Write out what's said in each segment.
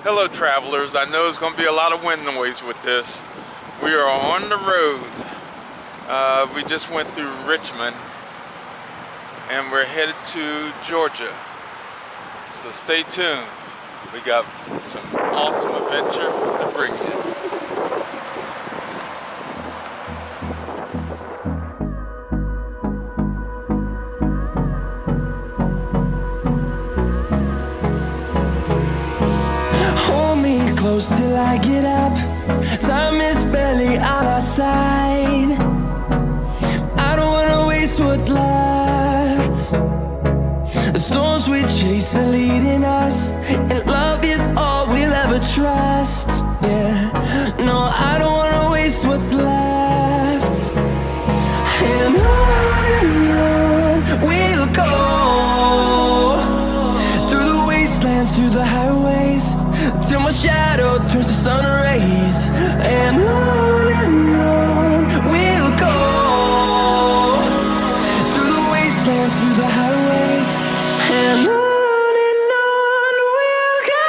Hello travelers, I know there's going to be a lot of wind noise with this. We are on the road. We just went through Richmond and we're headed to Georgia. So stay tuned. We got some awesome adventure to bring you. Close till I get up. Time is barely on our side. I don't wanna waste what's left. The storms we chase are leading us, and love is all we'll ever trust. Yeah, no, I don't wanna waste what's left. And on we'll go, through the wastelands, through the highways, till my shadow turns to sun rays. And on we'll go, through the wastelands, through the highways, and on we'll go.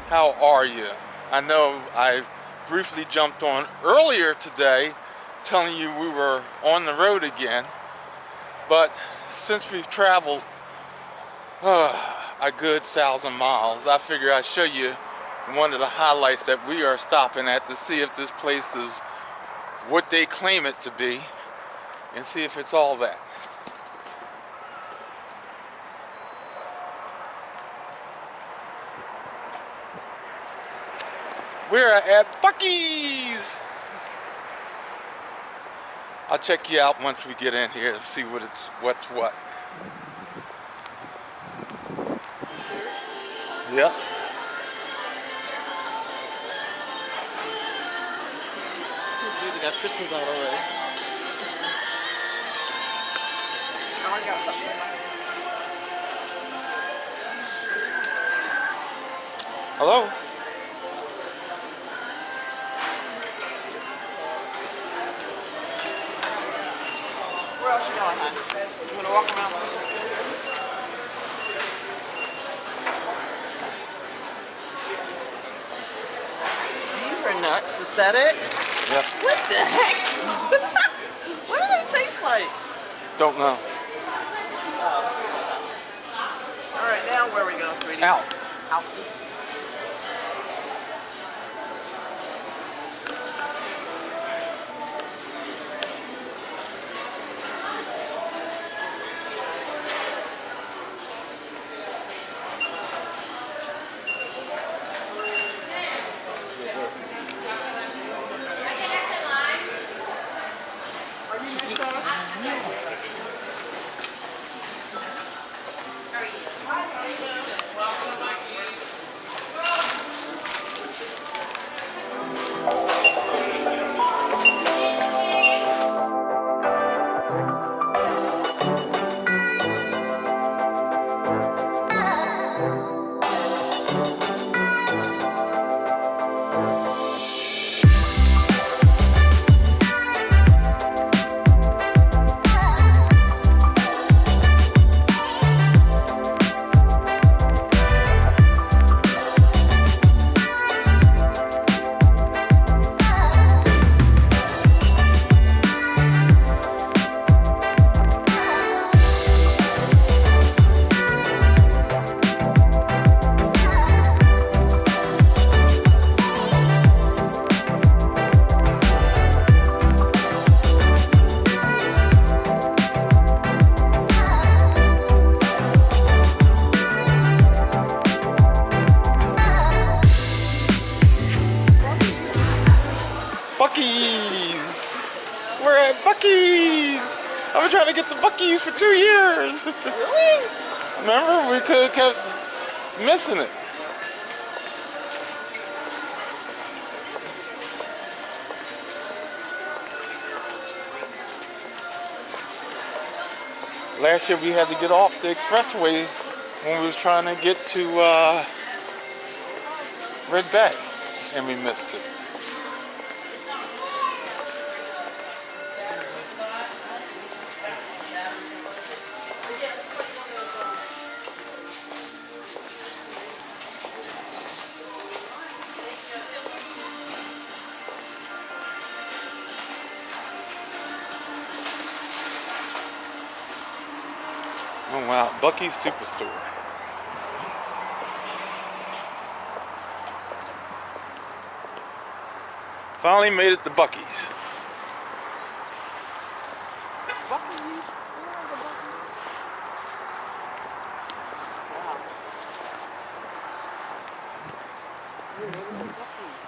How are you? I know I briefly jumped on earlier today telling you we were on the road again, but since we've traveled a good 1,000 miles, I figure I'd show you one of the highlights that we are stopping at to see if this place is what they claim it to be and see if it's all that. We're at Buc-Ee'S. I'll check you out once we get in here to see what's what. Yep. They got Christmas on already. I got something in my hand. Hello? Where else you going, hon? You want to walk around? These are nuts. Is that it? Yep. What the heck? What do they taste like? Don't know. All right, now where are we going, sweetie? Out. Out. Buc-Ee'S. We're at Buc-Ee'S. I've been trying to get the Buc-Ee'S for 2 years. Really? Remember, we could have kept missing it. Last year we had to get off the expressway when we was trying to get to Red Bay, and we missed it. Oh wow, Bucky's Superstore. Finally made it to Bucky's. Buc-Ee'S? See you later, Buc-Ee's. Wow. We made it to Buc-Ee'S.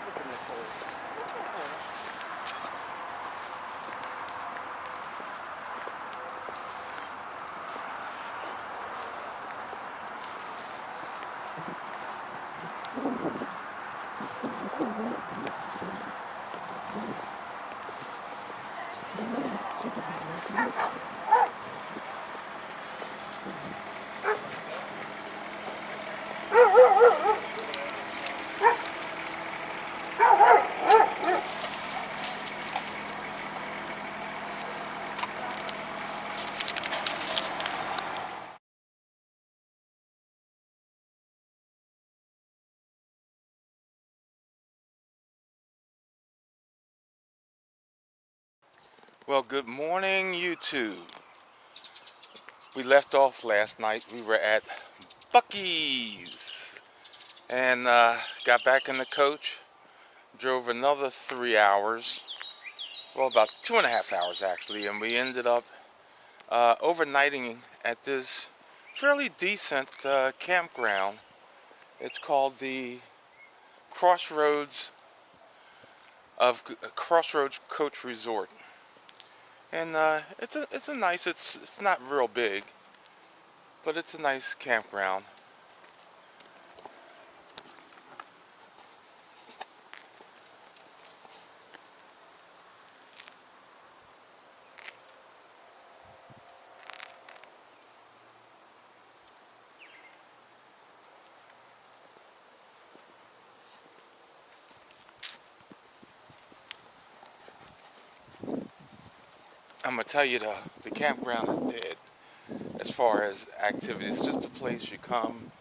Look at Nicole. Well, good morning, YouTube. We left off last night. We were at Buc-Ee'S and got back in the coach. Drove another 3 hours. Well, about 2.5 hours actually, and we ended up overnighting at this fairly decent campground. It's called the Crossroads Coach Resort, and it's a nice. It's not real big, but it's a nice campground. I'm gonna tell you the campground is dead as far as activities. It's just a place you come.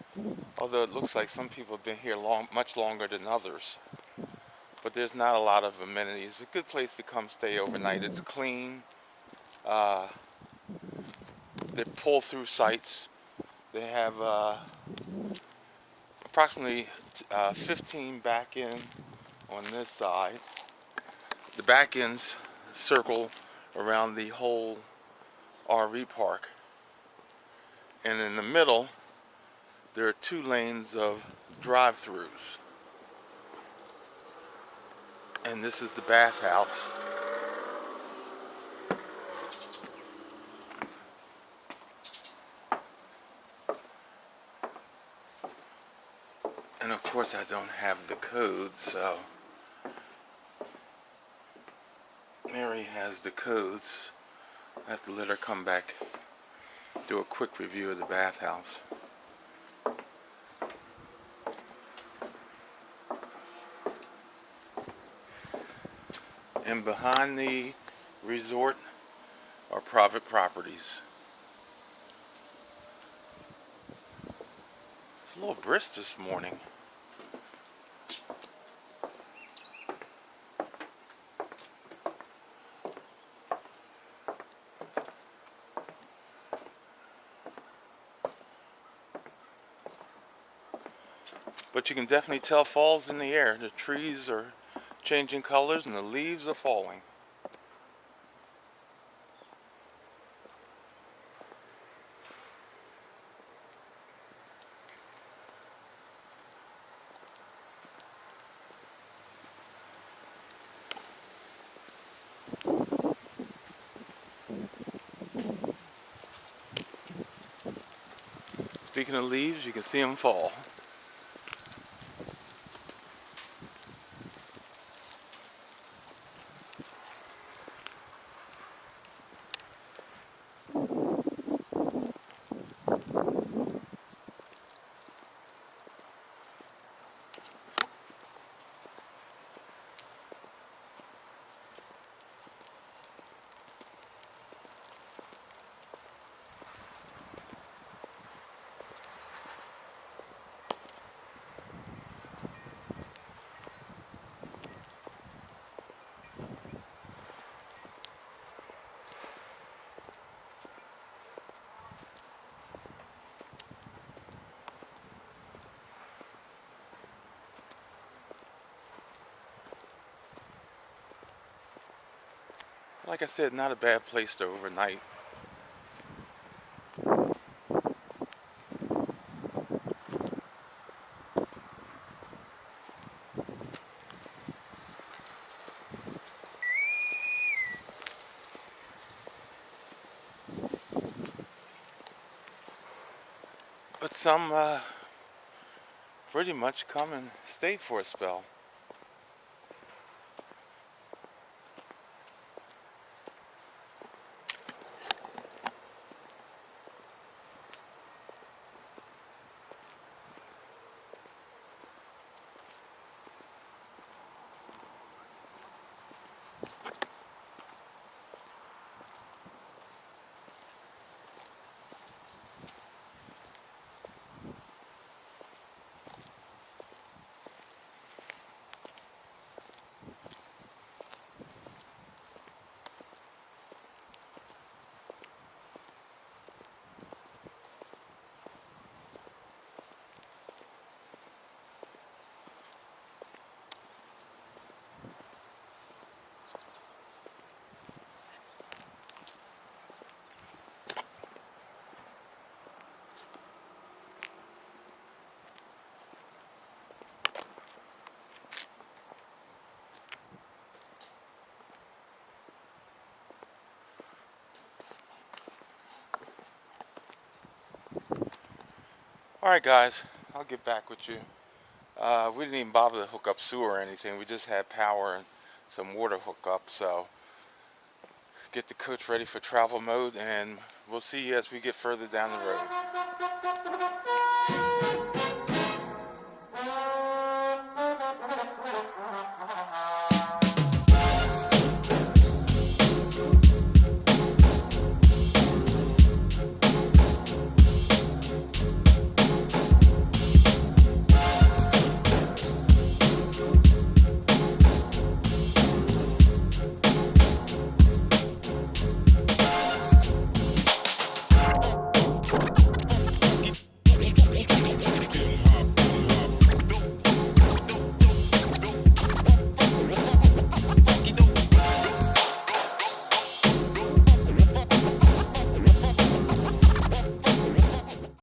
Although it looks like some people have been here much longer than others. But there's not a lot of amenities. It's a good place to come stay overnight. It's clean. Uh, they pull through sites. They have approximately 15 back in on this side. The back ends circle around the whole RV park. And in the middle, there are 2 lanes of drive-throughs. And this is the bathhouse. And of course I don't have the code, so Mary has the codes. I have to let her come back, do a quick review of the bathhouse. And behind the resort are private properties. It's a little brisk this morning. But you can definitely tell fall's in the air. The trees are changing colors and the leaves are falling. Speaking of leaves, you can see them fall. Like I said, not a bad place to overnight. But some pretty much come and stay for a spell. Alright guys, I'll get back with you. We didn't even bother to hook up sewer or anything. We just had power and some water hookup. So get the coach ready for travel mode, and we'll see you as we get further down the road.